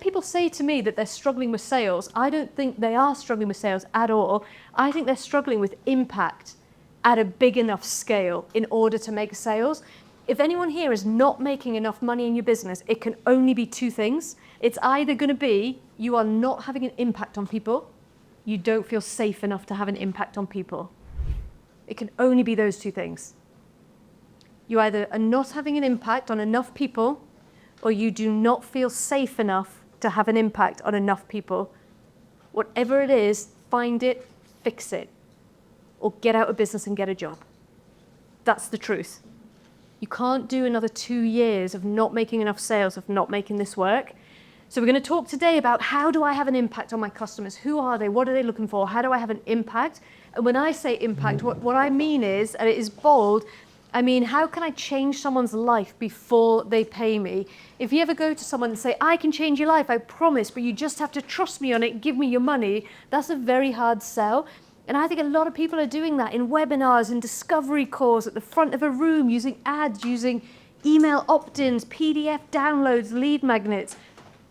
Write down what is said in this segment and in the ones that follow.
people say to me that they're struggling with sales, I don't think they are struggling with sales at all. I think they're struggling with impact at a big enough scale in order to make sales. If anyone here is not making enough money in your business, it can only be two things. It's either going to be you are not having an impact on people, you don't feel safe enough to have an impact on people. It can only be those two things. You either are not having an impact on enough people, or you do not feel safe enough to have an impact on enough people. Whatever it is, find it, fix it, or get out of business and get a job. That's the truth. You can't do another 2 years of not making enough sales, of not making this work. So we're going to talk today about how do I have an impact on my customers? Who are they? What are they looking for? How do I have an impact? And when I say impact, what I mean is, and it is bold, I mean, how can I change someone's life before they pay me? If you ever go to someone and say, I can change your life, I promise, but you just have to trust me on it, give me your money, that's a very hard sell. And I think a lot of people are doing that in webinars, in discovery calls, at the front of a room, using ads, using email opt-ins, PDF downloads, lead magnets.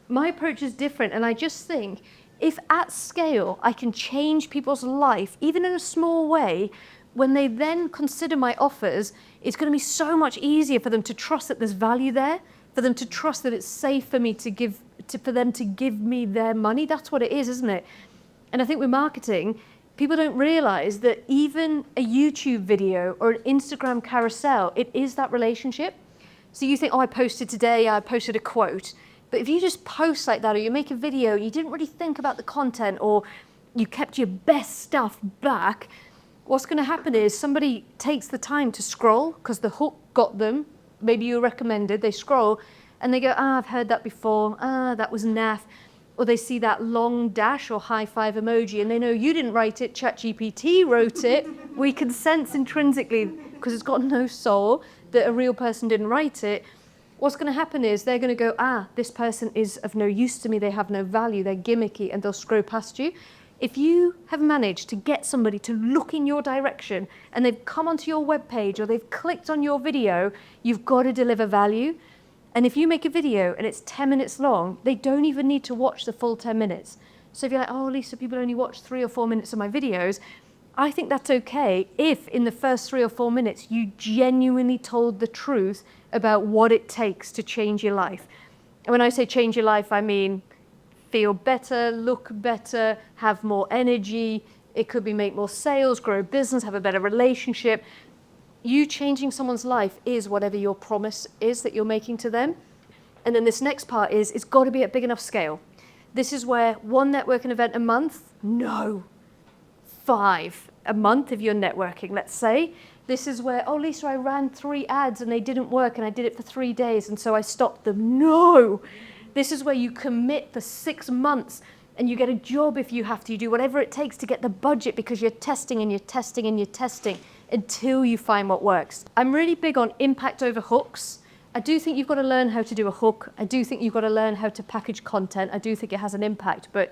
My approach is different, and I just think if at scale I can change people's life, even in a small way, when they then consider my offers, it's going to be so much easier for them to trust that there's value there, for them to trust that it's safe for me for them to give me their money. That's what it is, isn't it? And I think with marketing, people don't realize that even a YouTube video or an Instagram carousel, it is that relationship. So you think, oh, I posted today, I posted a quote. But if you just post like that, or you make a video, you didn't really think about the content, or you kept your best stuff back, what's going to happen is somebody takes the time to scroll because the hook got them. Maybe you recommended, they scroll and they go, I've heard that before. That was naff. Or they see that long dash or high five emoji and they know you didn't write it, ChatGPT wrote it. We can sense intrinsically, because it's got no soul, that a real person didn't write it. What's going to happen is they're going to go, this person is of no use to me, they have no value, they're gimmicky, and they'll scroll past you. If you have managed to get somebody to look in your direction and they've come onto your webpage or they've clicked on your video, you've got to deliver value. And if you make a video and it's 10 minutes long, they don't even need to watch the full 10 minutes. So if you're like, oh, Lisa, people only watch 3 or 4 minutes of my videos, I think that's okay if in the first 3 or 4 minutes you genuinely told the truth about what it takes to change your life. And when I say change your life, I mean feel better, look better, have more energy. It could be make more sales, grow a business, have a better relationship. You changing someone's life is whatever your promise is that you're making to them. And then this next part is, it's got to be at big enough scale. This is where 1 networking event a month? No. 5 a month if you're networking, let's say. This is where, oh, Lisa, I ran 3 ads and they didn't work and I did it for 3 days and so I stopped them. No. This is where you commit for 6 months and you get a job if you have to. You do whatever it takes to get the budget because you're testing and you're testing and you're testing until you find what works. I'm really big on impact over hooks. I do think you've got to learn how to do a hook. I do think you've got to learn how to package content. I do think it has an impact, but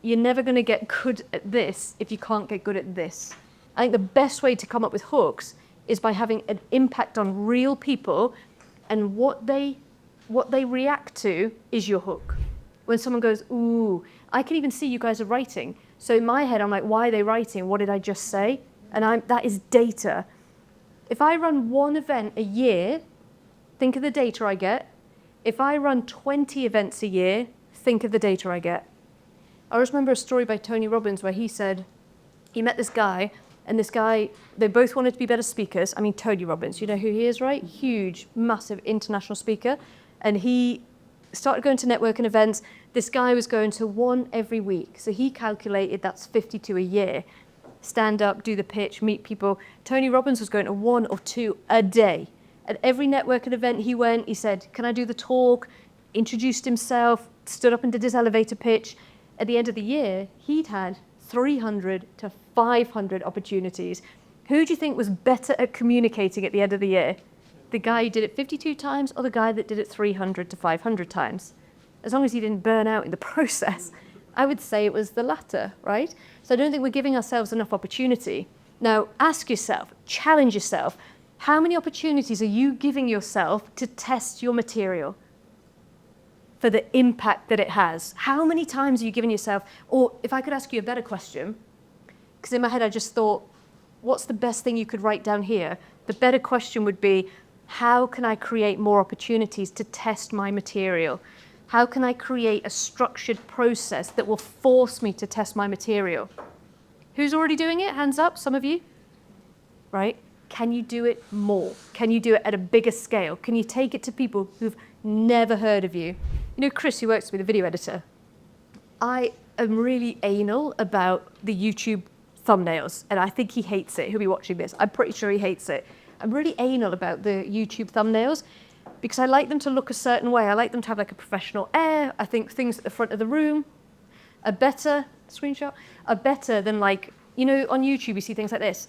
you're never going to get good at this if you can't get good at this. I think the best way to come up with hooks is by having an impact on real people, and what they react to is your hook. When someone goes, ooh, I can even see you guys are writing. So in my head, I'm like, why are they writing? What did I just say? And that is data. If I run 1 event a year, think of the data I get. If I run 20 events a year, think of the data I get. I always remember a story by Tony Robbins where he said he met this guy, and this guy, they both wanted to be better speakers. I mean, Tony Robbins, you know who he is, right? Huge, massive international speaker. And he started going to networking events. This guy was going to 1 every week. So he calculated that's 52 a year. Stand up, do the pitch, meet people. Tony Robbins was going to 1 or 2 a day. At every networking event he went, he said, can I do the talk? Introduced himself, stood up and did his elevator pitch. At the end of the year, he'd had 300 to 500 opportunities. Who do you think was better at communicating at the end of the year? The guy who did it 52 times or the guy that did it 300 to 500 times? As long as he didn't burn out in the process, I would say it was the latter, right? So I don't think we're giving ourselves enough opportunity. Now, ask yourself, challenge yourself, how many opportunities are you giving yourself to test your material? for the impact that it has. How many times are you giving yourself, or if I could ask you a better question, because in my head I just thought, what's the best thing you could write down here? The better question would be, how can I create more opportunities to test my material? How can I create a structured process that will force me to test my material? Who's already doing it? Hands up, some of you. Right? Can you do it more? Can you do it at a bigger scale? Can you take it to people who've never heard of you? You know, Chris, who works with a video editor, I am really anal about the YouTube thumbnails, and I think he hates it. He'll be watching this. I'm pretty sure he hates it. I'm really anal about the YouTube thumbnails because I like them to look a certain way. I like them to have like a professional air. I think things at the front of the room are better, screenshot, are better than like, you know, on YouTube you see things like this.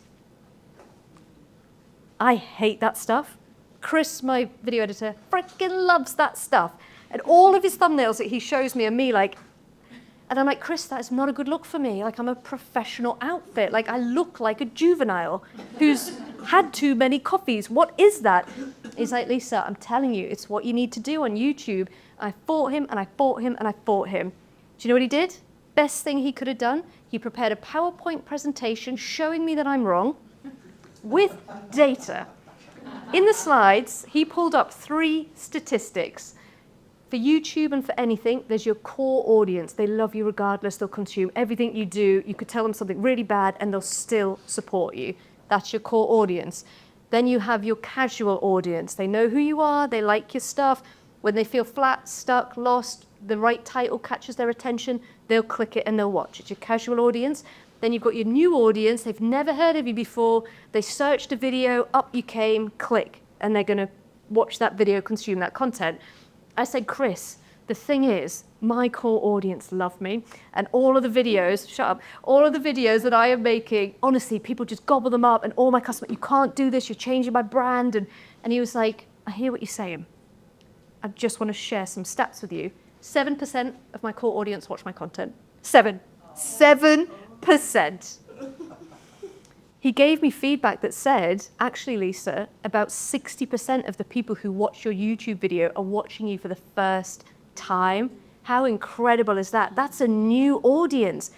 I hate that stuff. Chris, my video editor, freaking loves that stuff. And all of his thumbnails that he shows me are me like, and I'm like, Chris, that is not a good look for me. Like, I'm a professional outfit. Like, I look like a juvenile who's had too many coffees. What is that? He's like, Lisa, I'm telling you, it's what you need to do on YouTube. I fought him, and I fought him, and I fought him. Do you know what he did? Best thing he could have done. He prepared a PowerPoint presentation showing me that I'm wrong with data. In the slides, he pulled up 3 statistics. For YouTube and for anything, there's your core audience. They love you regardless. They'll consume everything you do. You could tell them something really bad and they'll still support you. That's your core audience. Then you have your casual audience. They know who you are. They like your stuff. When they feel flat, stuck, lost, the right title catches their attention, they'll click it and they'll watch. It's your casual audience. Then you've got your new audience. They've never heard of you before. They searched a video, up you came, click, and they're going to watch that video, consume that content. I said, Chris, the thing is, my core audience love me, and all of the videos, shut up, all of the videos that I am making, honestly, people just gobble them up, and all my customers, you can't do this, you're changing my brand, and he was like, I hear what you're saying. I just want to share some stats with you. 7% of my core audience watch my content. 7%. He gave me feedback that said, actually, Lisa, about 60% of the people who watch your YouTube video are watching you for the first time. How incredible is that? That's a new audience.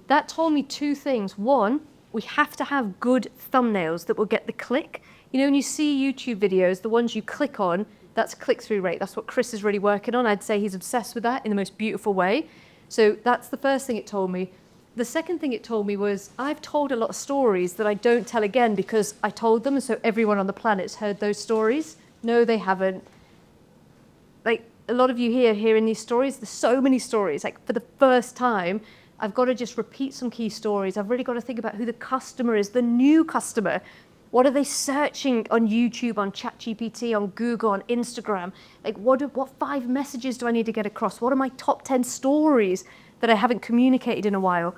That told me 2 things. One, we have to have good thumbnails that will get the click. You know, when you see YouTube videos, the ones you click on, that's click-through rate. That's what Chris is really working on. I'd say he's obsessed with that in the most beautiful way. So that's the first thing it told me. The second thing it told me was I've told a lot of stories that I don't tell again because I told them, and so everyone on the planet's heard those stories. No, they haven't. Like, a lot of you here hearing these stories, there's so many stories. Like, for the first time, I've got to just repeat some key stories. I've really got to think about who the customer is, the new customer. What are they searching on YouTube, on ChatGPT, on Google, on Instagram? Like, what 5 messages do I need to get across? What are my top 10 stories that I haven't communicated in a while?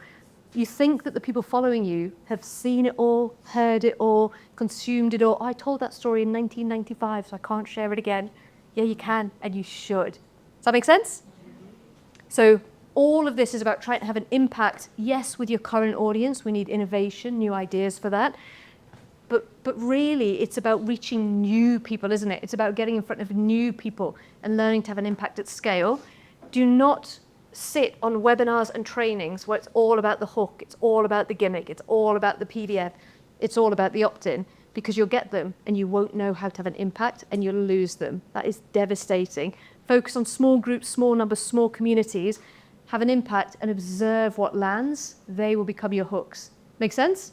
You think that the people following you have seen it all, heard it all, consumed it all. I told that story in 1995, so I can't share it again. Yeah, you can, and you should. Does that make sense? So all of this is about trying to have an impact, yes, with your current audience. We need innovation, new ideas for that. But really, it's about reaching new people, isn't it? It's about getting in front of new people and learning to have an impact at scale. Do not sit on webinars and trainings where it's all about the hook, it's all about the gimmick, it's all about the PDF, it's all about the opt-in, because you'll get them and you won't know how to have an impact and you'll lose them. That is devastating. Focus on small groups, small numbers, small communities, have an impact and observe what lands. They will become your hooks. Make sense?